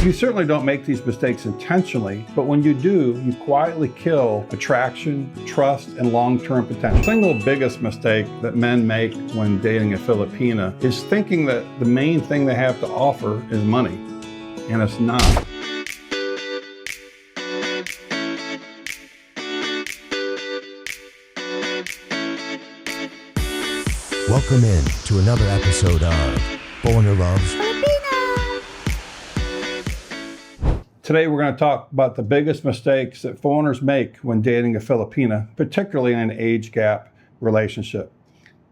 You certainly don't make these mistakes intentionally, but when you do, you quietly kill attraction, trust, and long-term potential. The single biggest mistake that men make when dating a Filipina is thinking that the main thing they have to offer is money, and it's not. Welcome in to another episode of Foreigner Loves Filipina. Today we're going to talk about the biggest mistakes that foreigners make when dating a Filipina, particularly in an age gap relationship.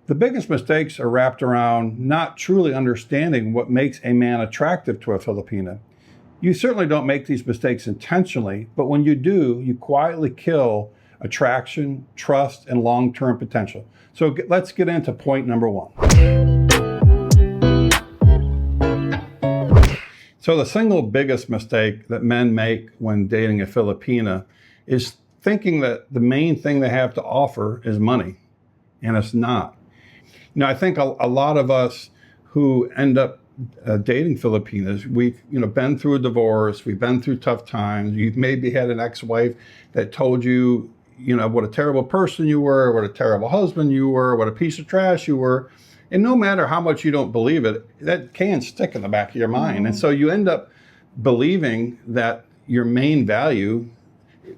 The biggest mistakes are wrapped around not truly understanding what makes a man attractive to a Filipina. You certainly don't make these mistakes intentionally, but when you do, you quietly kill attraction, trust, and long-term potential. So let's get into point number one. So the single biggest mistake that men make when dating a Filipina is thinking that the main thing they have to offer is money, and it's not. You know, I think a lot of us who end up dating Filipinas, we've been through a divorce, we've been through tough times. You've maybe had an ex-wife that told you, what a terrible person you were, what a terrible husband you were, what a piece of trash you were. And no matter how much you don't believe it, that can stick in the back of your mind. Mm-hmm. And so you end up believing that your main value,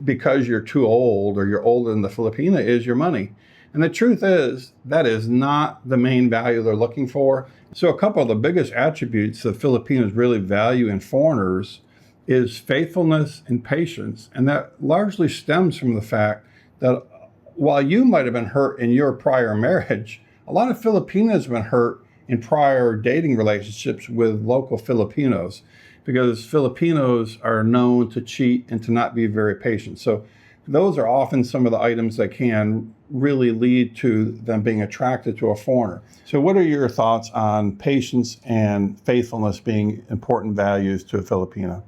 because you're too old or you're older than the Filipina, is your money. And the truth is, that is not the main value they're looking for. So a couple of the biggest attributes that Filipinos really value in foreigners is faithfulness and patience. And that largely stems from the fact that while you might have been hurt in your prior marriage, a lot of Filipinas have been hurt in prior dating relationships with local Filipinos, because Filipinos are known to cheat and to not be very patient. So those are often some of the items that can really lead to them being attracted to a foreigner. So what are your thoughts on patience and faithfulness being important values to a Filipina?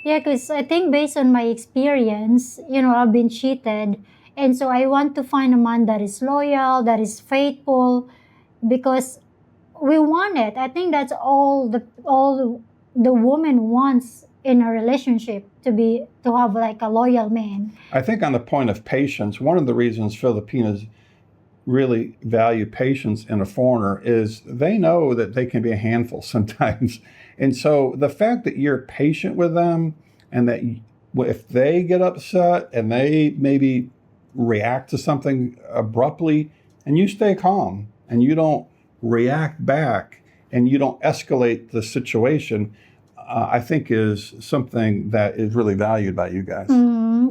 Yeah, because I think based on my experience, I've been cheated. And so I want to find a man that is loyal, that is faithful, because we want it. I think that's all the woman wants in a relationship, to have like a loyal man. I think on the point of patience, one of the reasons Filipinas really value patience in a foreigner is they know that they can be a handful sometimes. And so the fact that you're patient with them, and that if they get upset and they maybe react to something abruptly, and you stay calm and you don't react back and you don't escalate the situation, I think is something that is really valued by you guys.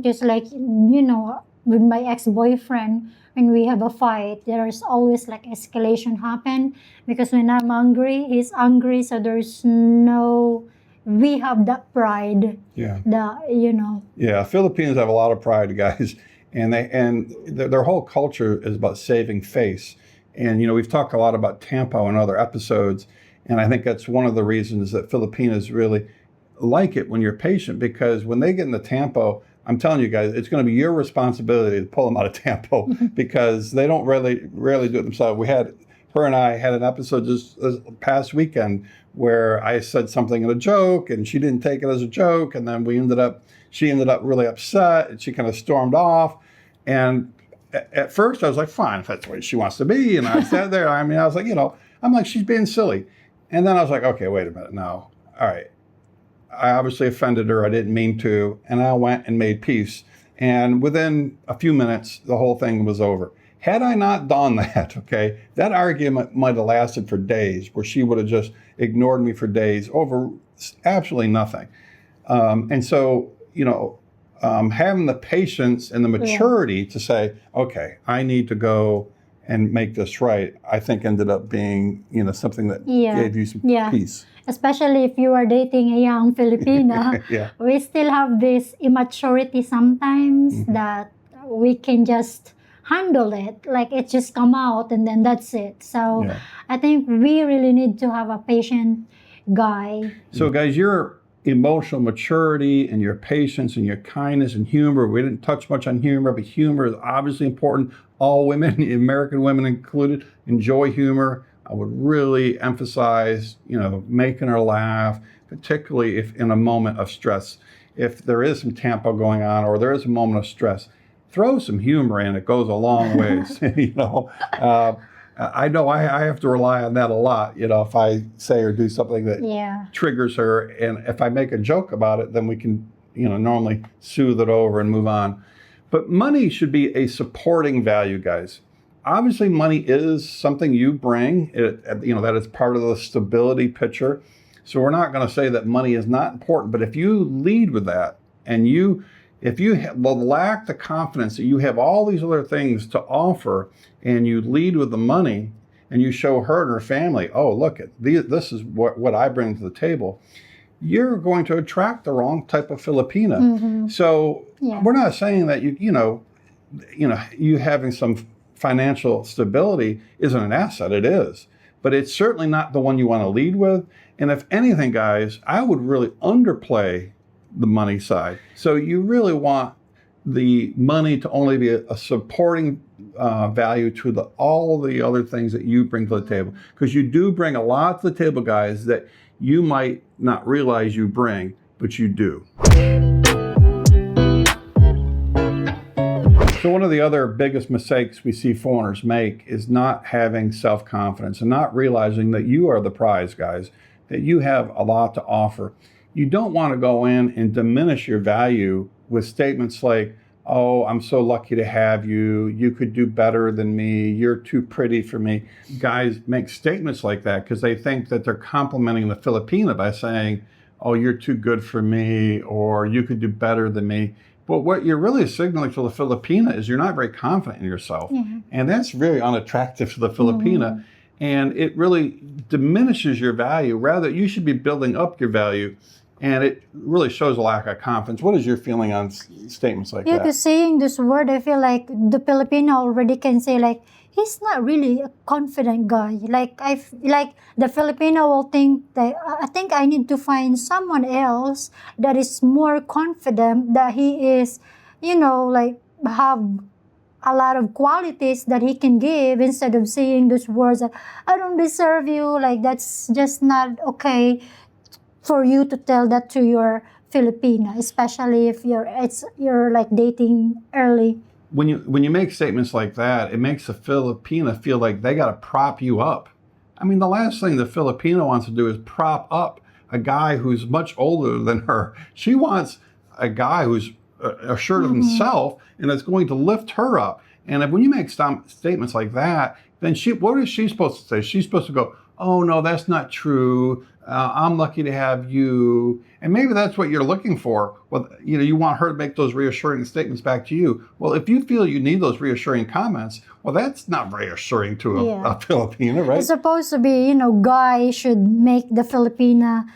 Just like, with my ex-boyfriend, when we have a fight, there's always like escalation happen, because when I'm angry, he's angry, so we have that pride. Yeah. Yeah, Filipinos have a lot of pride, guys. And their whole culture is about saving face. And, we've talked a lot about tempo in other episodes. And I think that's one of the reasons that Filipinos really like it when you're patient, because when they get in the tempo, I'm telling you guys, it's going to be your responsibility to pull them out of tempo because they don't rarely do it themselves. Her and I had an episode just this past weekend where I said something in a joke and she didn't take it as a joke. And then she ended up really upset and she kind of stormed off. And at first I was like, fine, if that's the way she wants to be. And I sat there, I was like, I'm like, she's being silly. And then I was like, okay, wait a minute now. All right. I obviously offended her. I didn't mean to. And I went and made peace. And within a few minutes, the whole thing was over. Had I not done that, okay, that argument might have lasted for days, where she would have just ignored me for days over absolutely nothing. And so, having the patience and the maturity to say, okay, I need to go and make this right, I think ended up being, something that gave you some peace. Especially if you are dating a young Filipina, we still have this immaturity sometimes that we can just handle it, like it just come out and then that's it. So I think we really need to have a patient guy. So guys, your emotional maturity and your patience and your kindness and humor, we didn't touch much on humor, but humor is obviously important. All women, American women included, enjoy humor. I would really emphasize, making her laugh, particularly if in a moment of stress. If there is some tempo going on or there is a moment of stress, throw some humor in. It goes a long ways. I know I have to rely on that a lot. If I say or do something that triggers her, and if I make a joke about it, then we can, normally soothe it over and move on. But money should be a supporting value, guys. Obviously, money is something you bring. That is part of the stability picture. So we're not going to say that money is not important. But if you lead with that, and if you lack the confidence that you have all these other things to offer, and you lead with the money, and you show her and her family, oh, look, this is what I bring to the table, you're going to attract the wrong type of Filipina. Mm-hmm. So we're not saying that you having some financial stability isn't an asset. It is, but it's certainly not the one you want to lead with. And if anything, guys, I would really underplay the money side. So you really want the money to only be a supporting value to all the other things that you bring to the table, because you do bring a lot to the table, guys, that you might not realize you bring, but you do. So one of the other biggest mistakes we see foreigners make is not having self-confidence and not realizing that you are the prize, guys, that you have a lot to offer. You don't want to go in and diminish your value with statements like, oh, I'm so lucky to have you. You could do better than me. You're too pretty for me. Guys make statements like that because they think that they're complimenting the Filipina by saying, oh, you're too good for me, or you could do better than me. But what you're really signaling to the Filipina is you're not very confident in yourself. Mm-hmm. And that's very unattractive to the Filipina. Mm-hmm. And it really diminishes your value. Rather, you should be building up your value. And it really shows a lack of confidence. What is your feeling on statements like that? Yeah, because saying this word, I feel like the Filipino already can say like, he's not really a confident guy. Like the Filipino will think that I think I need to find someone else that is more confident, that he is, have a lot of qualities that he can give, instead of saying those words that I don't deserve you. Like, that's just not okay for you to tell that to your Filipina, especially if you're like dating early. When you make statements like that, it makes the Filipina feel like they got to prop you up. I mean, the last thing the Filipina wants to do is prop up a guy who's much older than her. She wants a guy who's assured of himself and is going to lift her up. And when you make statements like that, then what is she supposed to say? She's supposed to go, oh, no, that's not true. I'm lucky to have you. And maybe that's what you're looking for. Well, you want her to make those reassuring statements back to you. Well, if you feel you need those reassuring comments, well, that's not reassuring to a Filipina, right? It's supposed to be, guy should make the Filipina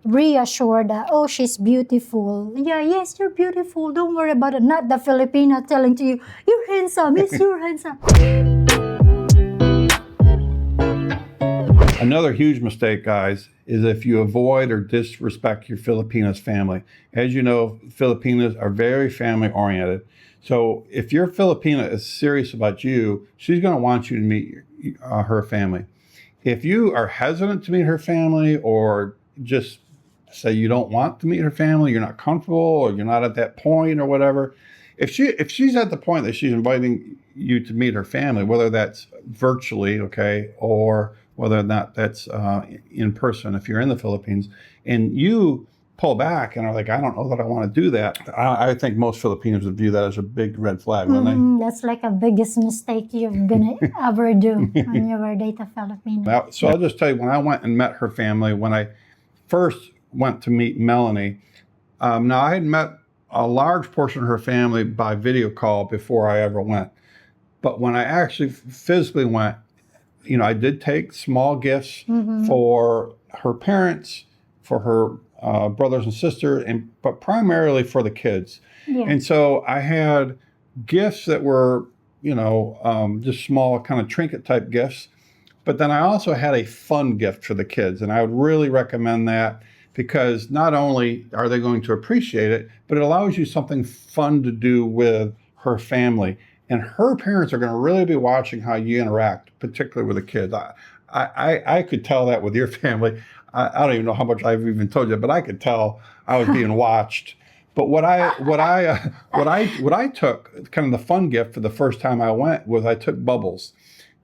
reassure that, oh, she's beautiful. Yeah, yes, you're beautiful. Don't worry about it. Not the Filipina telling to you, you're handsome. Yes, you're handsome. Another huge mistake, guys, is if you avoid or disrespect your Filipina's family. As you know, Filipinas are very family-oriented. So if your Filipina is serious about you, she's going to want you to meet her family. If you are hesitant to meet her family, or just say you don't want to meet her family, you're not comfortable, or you're not at that point or whatever, if she's at the point that she's inviting you to meet her family, whether that's virtually, okay, or whether or not that's in person, if you're in the Philippines, and you pull back and are like, I don't know that I want to do that, I think most Filipinos would view that as a big red flag, wouldn't they? That's like a biggest mistake you're going to ever do when you ever date a Filipino. So I'll just tell you, when I went and met her family, when I first went to meet Melanie, now I had met a large portion of her family by video call before I ever went. But when I actually physically went, I did take small gifts for her parents, for her brothers and sisters, but primarily for the kids. Yeah. And so I had gifts that were, just small kind of trinket type gifts. But then I also had a fun gift for the kids. And I would really recommend that, because not only are they going to appreciate it, but it allows you something fun to do with her family. And her parents are going to really be watching how you interact, particularly with the kids. I could tell that with your family. I don't even know how much I've even told you, but I could tell I was being watched. But what I took, kind of the fun gift for the first time I went, was I took bubbles,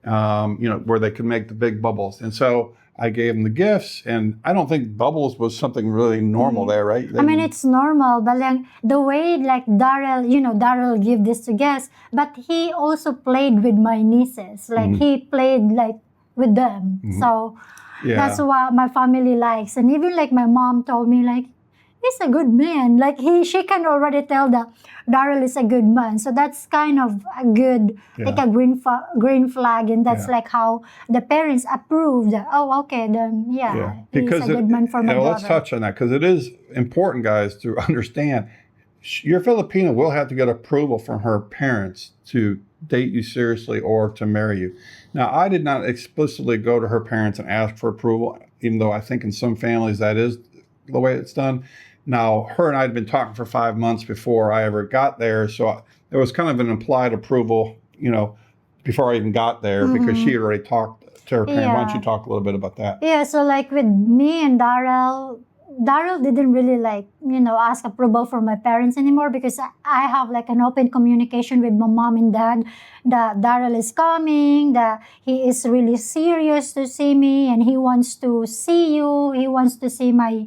where they could make the big bubbles. And so I gave them the gifts, and I don't think bubbles was something really normal there, right? I mean, it's normal, but like the way like Daryl give this to guests, but he also played with my nieces. Like he played like with them. So that's what my family likes. And even like my mom told me like, he's a good man. Like she can already tell that Daryl is a good man. So that's kind of a good, like a green flag. And that's like how the parents approve that, oh, okay, then because he's a good man for my daughter. Let's touch on that, because it is important, guys, to understand your Filipina will have to get approval from her parents to date you seriously or to marry you. Now, I did not explicitly go to her parents and ask for approval, even though I think in some families that is the way it's done. Now, her and I had been talking for 5 months before I ever got there, so there was kind of an implied approval, before I even got there, because she had already talked to her parents. Why don't you talk a little bit about that? Yeah, so like with me and Daryl didn't really ask approval from my parents anymore, because I have like an open communication with my mom and dad that Daryl is coming, that he is really serious to see me, and he wants to see you, he wants to see my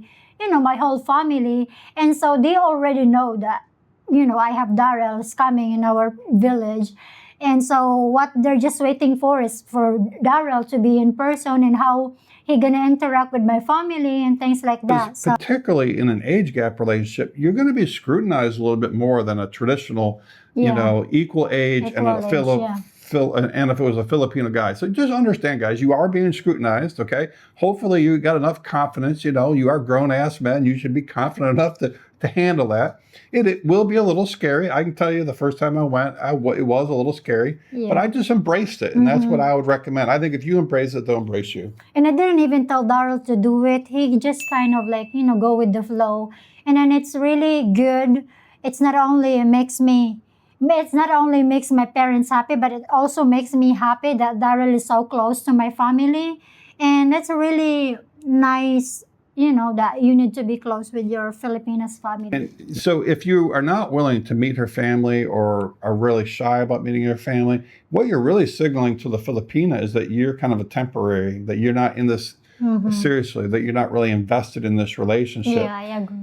whole family. And so they already know that, I have Daryl's coming in our village. And so what they're just waiting for is for Daryl to be in person and how he gonna interact with my family and things like that. So, particularly in an age gap relationship, you're going to be scrutinized a little bit more than a traditional, equal age and and if it was a Filipino guy. So just understand, guys, you are being scrutinized, okay? Hopefully you got enough confidence, you are grown-ass men. You should be confident enough to handle that. It will be a little scary. I can tell you the first time I went, it was a little scary, but I just embraced it. And that's what I would recommend. I think if you embrace it, they'll embrace you. And I didn't even tell Daryl to do it. He just kind of like, go with the flow. And then it's really good. It's not only makes my parents happy, but it also makes me happy that Daryl is so close to my family. And that's really nice, that you need to be close with your Filipinas family. And so if you are not willing to meet her family or are really shy about meeting her family, what you're really signaling to the Filipina is that you're kind of a temporary, that you're not in this seriously, that you're not really invested in this relationship. Yeah, I agree.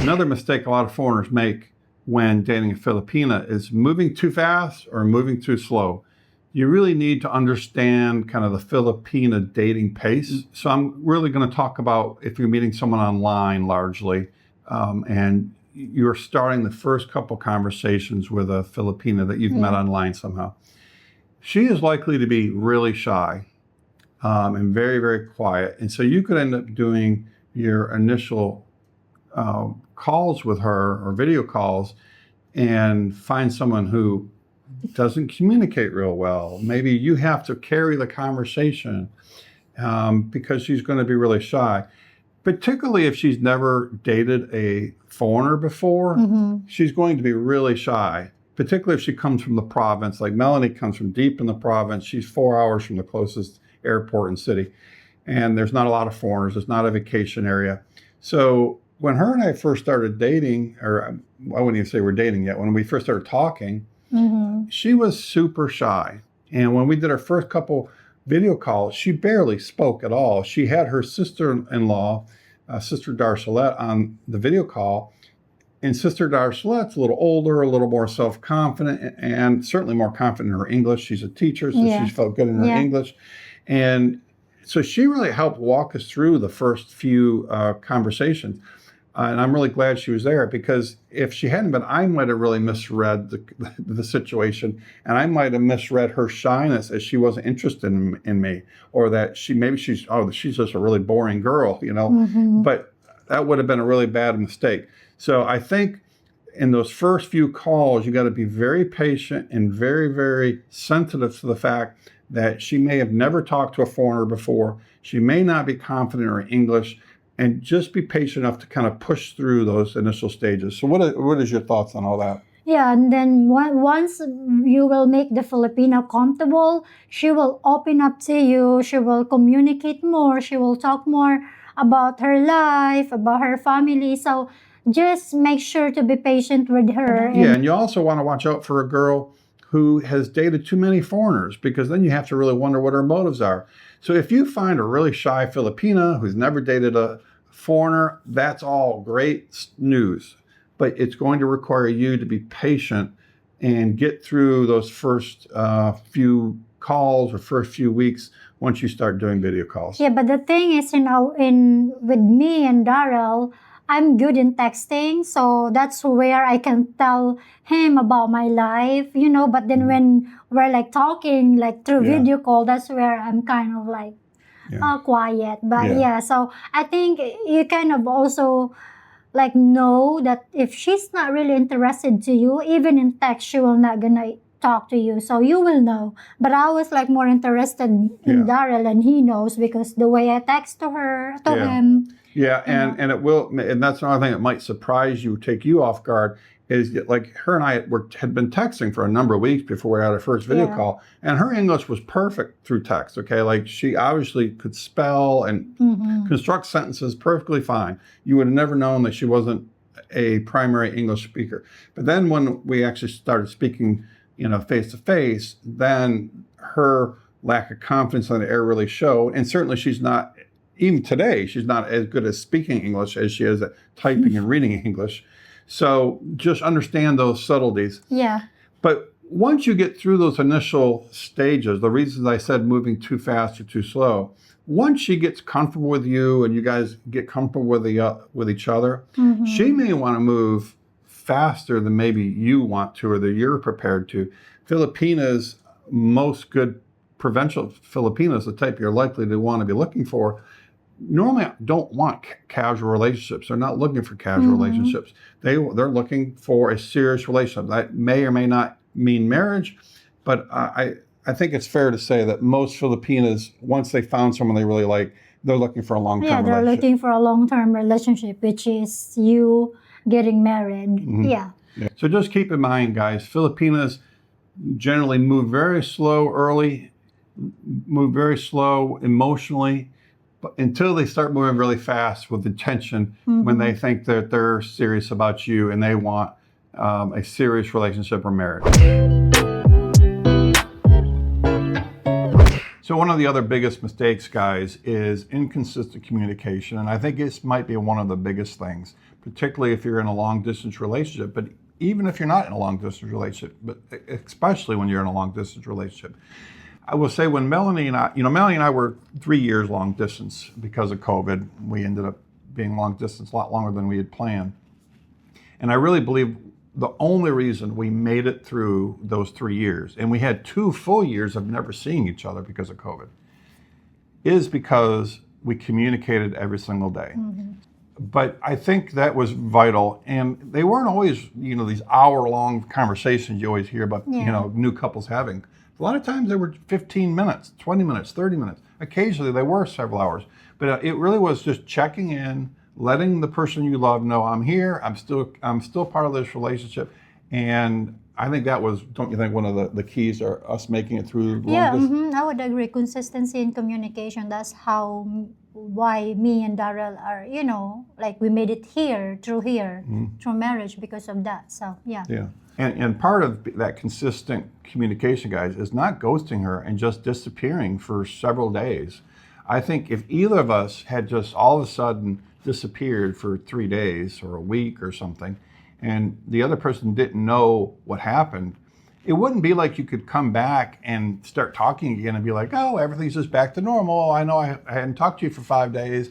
Another mistake a lot of foreigners make when dating a Filipina is moving too fast or moving too slow. You really need to understand kind of the Filipina dating pace. So I'm really going to talk about if you're meeting someone online largely, and you're starting the first couple conversations with a Filipina that you've met online somehow. She is likely to be really shy and very, very quiet. And so you could end up doing your initial calls with her or video calls and find someone who doesn't communicate real well. Maybe you have to carry the conversation because she's going to be really shy, particularly if she's never dated a foreigner before. She's going to be really shy, particularly if she comes from the province. Like Melanie comes from deep in the province. She's 4 hours from the closest airport and city, and there's not a lot of foreigners. It's not a vacation area. So when her and I first started dating, or I wouldn't even say we're dating yet, when we first started talking, she was super shy. And when we did our first couple video calls, she barely spoke at all. She had her sister-in-law, Sister Darcelet, on the video call. And Sister Darcelet's a little older, a little more self-confident, and certainly more confident in her English. She's a teacher, so she felt good in her English. And so she really helped walk us through the first few conversations. And I'm really glad she was there, because if she hadn't been, I might have really misread the situation, and I might have misread her shyness as she wasn't interested in me, or that she's just a really boring girl, But that would have been a really bad mistake. So I think in those first few calls, you got to be very patient and very, very sensitive to the fact that she may have never talked to a foreigner before. She may not be confident in her English. And just be patient enough to kind of push through those initial stages. So what is your thoughts on all that? Yeah, and then once you will make the Filipino comfortable, she will open up to you. She will communicate more. She will talk more about her life, about her family. So just make sure to be patient with her. Yeah, and you also want to watch out for a girl who has dated too many foreigners, because then you have to really wonder what her motives are. So if you find a really shy Filipina who's never dated a foreigner, that's all great news. But it's going to require you to be patient and get through those first few calls or first few weeks once you start doing video calls. Yeah, but the thing is, in with me and Daryl, I'm good in texting, so that's where I can tell him about my life, But then when we're like talking, like through Yeah. video call, that's where I'm kind of like Yeah. quiet. But Yeah. yeah, so I think you kind of also like know that if she's not really interested to you, even in text, she will not gonna talk to you. So you will know. But I was like more interested in Daryl, and he knows because the way I text to him. Yeah, and it will, and that's another thing that might surprise you, take you off guard, is that, like, her and I had been texting for a number of weeks before we had our first video Yeah. call, and her English was perfect through text. Okay, like she obviously could spell and construct sentences perfectly fine. You would have never known that she wasn't a primary English speaker. But then when we actually started speaking, face to face, then her lack of confidence on the air really showed, and certainly she's not. Even today, she's not as good at speaking English as she is at typing and reading English. So just understand those subtleties. Yeah. But once you get through those initial stages, the reasons I said moving too fast or too slow, once she gets comfortable with you and you guys get comfortable with each other, she may want to move faster than maybe you want to or that you're prepared to. Filipina's most good provincial Filipinas, the type you're likely to want to be looking for, normally don't want casual relationships. They're not looking for casual relationships. They're looking for a serious relationship. That may or may not mean marriage, but I think it's fair to say that most Filipinas, once they found someone they really like, they're looking for a long-term Yeah, they're relationship. looking for a long-term relationship, which is you getting married. Yeah. So just keep in mind, guys, Filipinas generally move very slow early, move very slow emotionally, but until they start moving really fast with intention when they think that they're serious about you and they want a serious relationship or marriage. So one of the other biggest mistakes, guys, is inconsistent communication. And I think this might be one of the biggest things, particularly if you're in a long-distance relationship, but even if you're not in a long-distance relationship, but especially when you're in a long-distance relationship. I will say when Melanie and I were 3 years long distance because of COVID. We ended up being long distance a lot longer than we had planned. And I really believe the only reason we made it through those 3 years, and we had 2 full years of never seeing each other because of COVID, is because we communicated every single day. But I think that was vital, and they weren't always, these hour-long conversations you always hear about, new couples having. A lot of times they were 15 minutes, 20 minutes, 30 minutes. Occasionally they were several hours. But it really was just checking in, letting the person you love know, I'm here, I'm still part of this relationship. And I think that was, don't you think, one of the keys are us making it through long distance? I would agree. Consistency in communication, that's why me and Daryl are, like we made it through marriage because of that. So, yeah. Yeah. And part of that consistent communication, guys, is not ghosting her and just disappearing for several days. I think if either of us had just all of a sudden disappeared for 3 days or a week or something, and the other person didn't know what happened, it wouldn't be like you could come back and start talking again and be like, oh, everything's just back to normal. I know I hadn't talked to you for 5 days.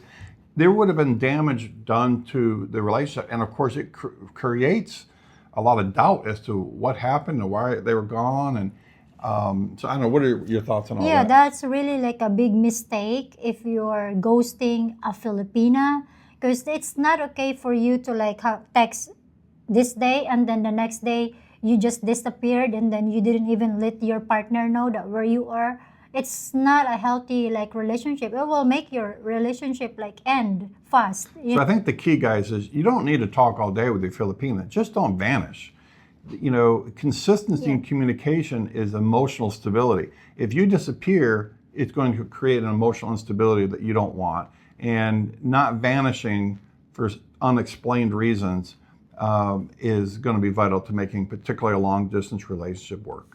There would have been damage done to the relationship. And of course, it creates a lot of doubt as to what happened and why they were gone. And so I don't know, what are your thoughts on all that? Yeah, that's really like a big mistake if you're ghosting a Filipina, because it's not okay for you to like text this day and then the next day you just disappeared and then you didn't even let your partner know that where you are. It's not a healthy like relationship. It will make your relationship like end fast. So I think the key, guys, is you don't need to talk all day with your Filipina. Just don't vanish. consistency in communication is emotional stability. If you disappear, it's going to create an emotional instability that you don't want. And not vanishing for unexplained reasons is going to be vital to making particularly a long distance relationship work.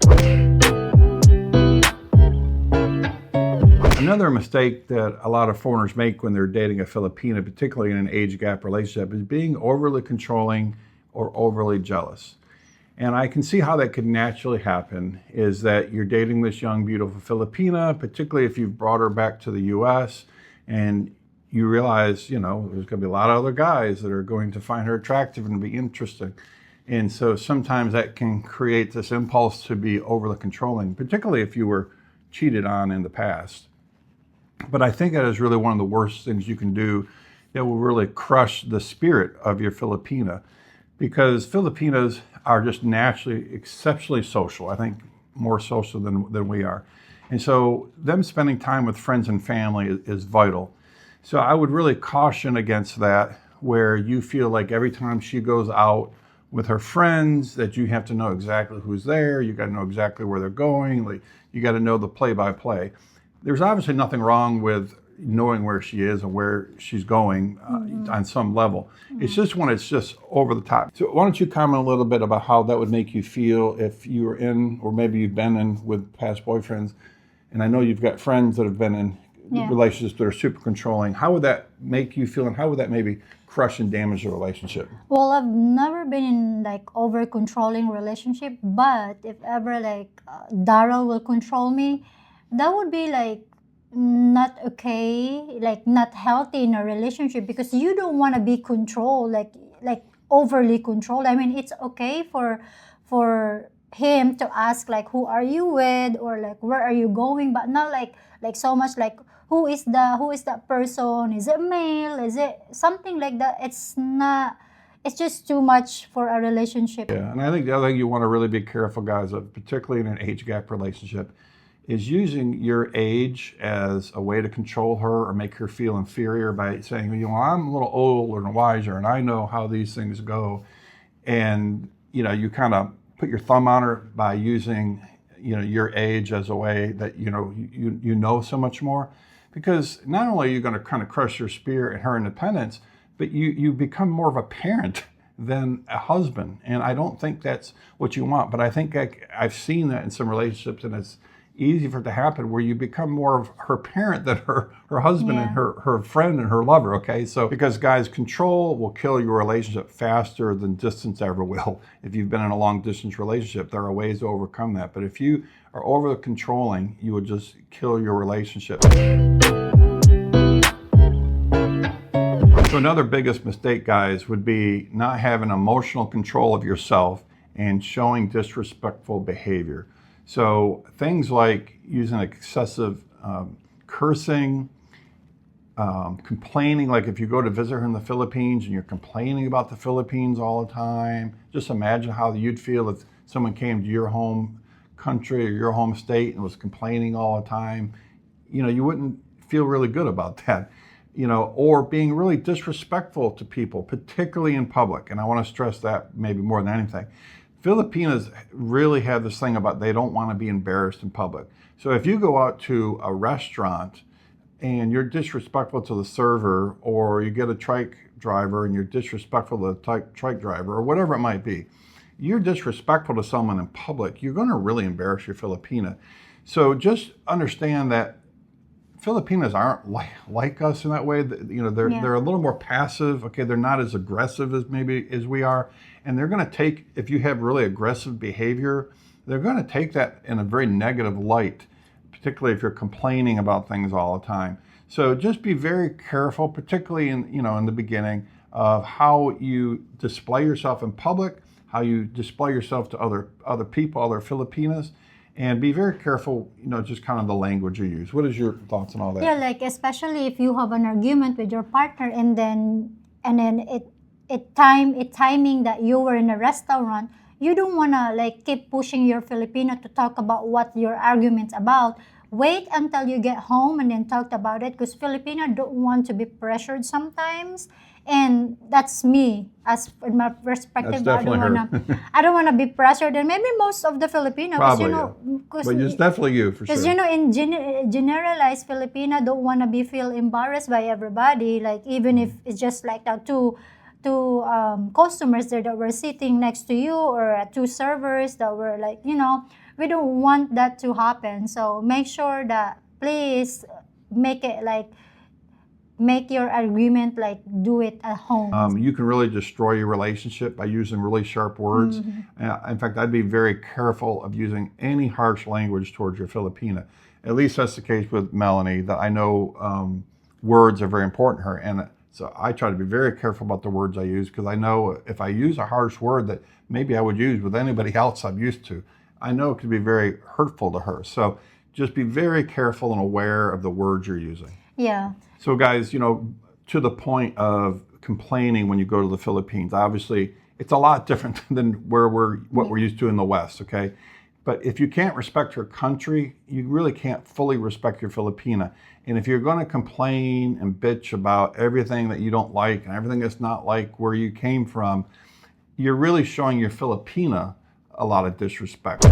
Another mistake that a lot of foreigners make when they're dating a Filipina, particularly in an age gap relationship, is being overly controlling or overly jealous. And I can see how that could naturally happen, is that you're dating this young, beautiful Filipina, particularly if you've brought her back to the US, and you realize, there's going to be a lot of other guys that are going to find her attractive and be interesting. And so sometimes that can create this impulse to be overly controlling, particularly if you were cheated on in the past. But I think that is really one of the worst things you can do that will really crush the spirit of your Filipina, because Filipinas are just naturally exceptionally social. I think more social than we are. And so them spending time with friends and family is vital. So I would really caution against that, where you feel like every time she goes out with her friends that you have to know exactly who's there, you got to know exactly where they're going, like you got to know the play-by-play. There's obviously nothing wrong with knowing where she is and where she's going on some level. It's just when it's just over the top. So why don't you comment a little bit about how that would make you feel if you were in, or maybe you've been in with past boyfriends, and I know you've got friends that have been in relationships that are super controlling. How would that make you feel, and how would that maybe crush and damage the relationship? Well, I've never been in like over controlling relationship, but if ever like Daryl will control me, that would be like not okay, like not healthy in a relationship, because you don't want to be controlled, like overly controlled. I mean, it's okay for him to ask like, who are you with, or like where are you going, but not like so much like who is that person, is it male, is it something like that. It's not, it's just too much for a relationship. Yeah, and I think the other thing you want to really be careful, guys, of, particularly in an age gap relationship, is using your age as a way to control her or make her feel inferior by saying, I'm a little older and wiser and I know how these things go. And, you kind of put your thumb on her by using, your age as a way that, you know so much more. Because not only are you going to kind of crush your spirit and her independence, but you become more of a parent than a husband. And I don't think that's what you want. But I think I've seen that in some relationships, and it's easy for it to happen, where you become more of her parent than her husband and her friend and her lover, okay? So, because guys, control will kill your relationship faster than distance ever will. If you've been in a long distance relationship, there are ways to overcome that. But if you are over controlling, you will just kill your relationship. So another biggest mistake, guys, would be not having emotional control of yourself and showing disrespectful behavior. So things like using excessive cursing, complaining, like if you go to visit her in the Philippines and you're complaining about the Philippines all the time, just imagine how you'd feel if someone came to your home country or your home state and was complaining all the time. You wouldn't feel really good about that. Or being really disrespectful to people, particularly in public. And I want to stress that maybe more than anything. Filipinas really have this thing about they don't want to be embarrassed in public. So if you go out to a restaurant and you're disrespectful to the server, or you get a trike driver and you're disrespectful to the trike driver, or whatever it might be, you're disrespectful to someone in public, you're going to really embarrass your Filipina. So just understand that Filipinas aren't like us in that way. They're a little more passive. Okay, they're not as aggressive as we are, and they're going to take, if you have really aggressive behavior, they're going to take that in a very negative light, particularly if you're complaining about things all the time. So just be very careful, particularly in the beginning, of how you display yourself in public, how you display yourself to other people, other Filipinas. And be very careful, just kind of the language you use. What is your thoughts on all that? Yeah, like especially if you have an argument with your partner, and then timing that you were in a restaurant, you don't wanna like keep pushing your Filipino to talk about what your argument's about. wait until you get home and then talk about it, because Filipino don't want to be pressured sometimes. And that's me, as in my perspective. That's definitely I don't wanna be pressured, and maybe most of the Filipinos, Probably, because but it's definitely you for because sure. in generalized Filipina don't want to be feel embarrassed by everybody. Like even if it's just like two customers there that were sitting next to you, or two servers that were like, we don't want that to happen. So make sure that please make it like make your agreement like do it at home. You can really destroy your relationship by using really sharp words. In fact, I'd be very careful of using any harsh language towards your Filipina. At least that's the case with Melanie, that I know words are very important to her. And so I try to be very careful about the words I use, because I know if I use a harsh word that maybe I would use with anybody else I'm used to, I know it could be very hurtful to her. So just be very careful and aware of the words you're using. Yeah. So guys, to the point of complaining when you go to the Philippines, obviously it's a lot different than what we're used to in the West, okay? But if you can't respect your country, you really can't fully respect your Filipina. And if you're going to complain and bitch about everything that you don't like and everything that's not like where you came from, you're really showing your Filipina a lot of disrespect.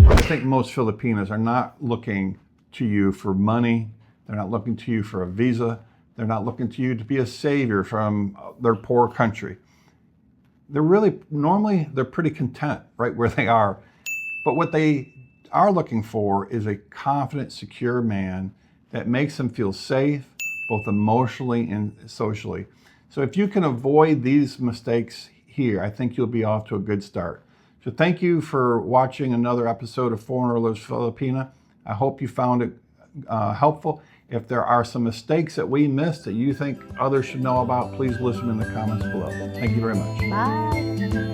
I think most Filipinos are not looking to you for money. They're not looking to you for a visa. They're not looking to you to be a savior from their poor country. Normally they're pretty content right where they are. But what they are looking for is a confident, secure man that makes them feel safe, both emotionally and socially. So if you can avoid these mistakes here, I think you'll be off to a good start. So thank you for watching another episode of Foreigner Lives Filipina. I hope you found it helpful. If there are some mistakes that we missed that you think others should know about, please listen in the comments below. Thank you very much. Bye.